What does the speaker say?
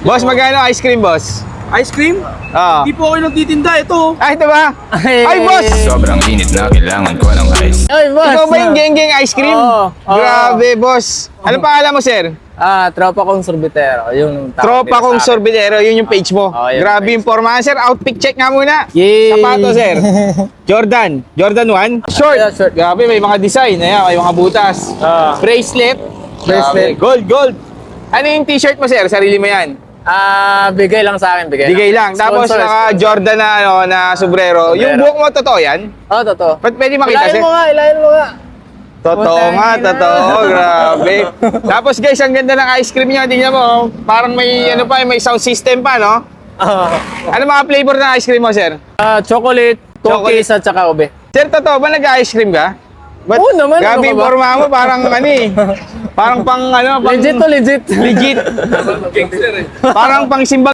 Boss, magkano ice cream, boss? Ice cream? Oo. Hindi po ako nagtitinda. Ito. Ito ba? Ay, boss! Sobrang init na kailangan ko ng ice. Ay, boss. Ikaw ba yung geng-geng ice cream? Oo. Grabe, boss. Ano pangalan mo, sir? Tropa kong sorbetero. Yung tawag Tropa nila kong sa akin. sorbetero, yun yung page mo. Oo, yun Grabe yung yung forma. Sir, outfit check nga muna. Yay! Sapato, sir. Jordan 1. Short. Yeah, short. Grabe, may mga design. Ayan, may mga butas. Bracelet. Bracelet. Grabe. Gold. Ano yung t-shirt mo, sir? Sarili mo yan. Bigay lang sa akin, Bigay lang. Tapos Sponsor, naka sponsor. Jordan na, na sombrero. Yung buhok mo, totoo yan? Oo, totoo. Pwede makita, sir? Ilayin mo nga. Totoo nga, Putang ina. totoo. Grabe. Tapos guys, ang ganda ng ice cream niya. Tingnan mo, oh. Parang may ano pa, may sound system pa, no? Ano mga flavor ng ice cream mo, sir? Chocolate, cookies, at saka ube. Sir, totoo ba nag-ice cream ka? Ba't Oo naman, grabe ano yung ka ba? forma mo, parang ano eh. Parang pang ano, pang, Legit to legit. legit. Parang pang simbang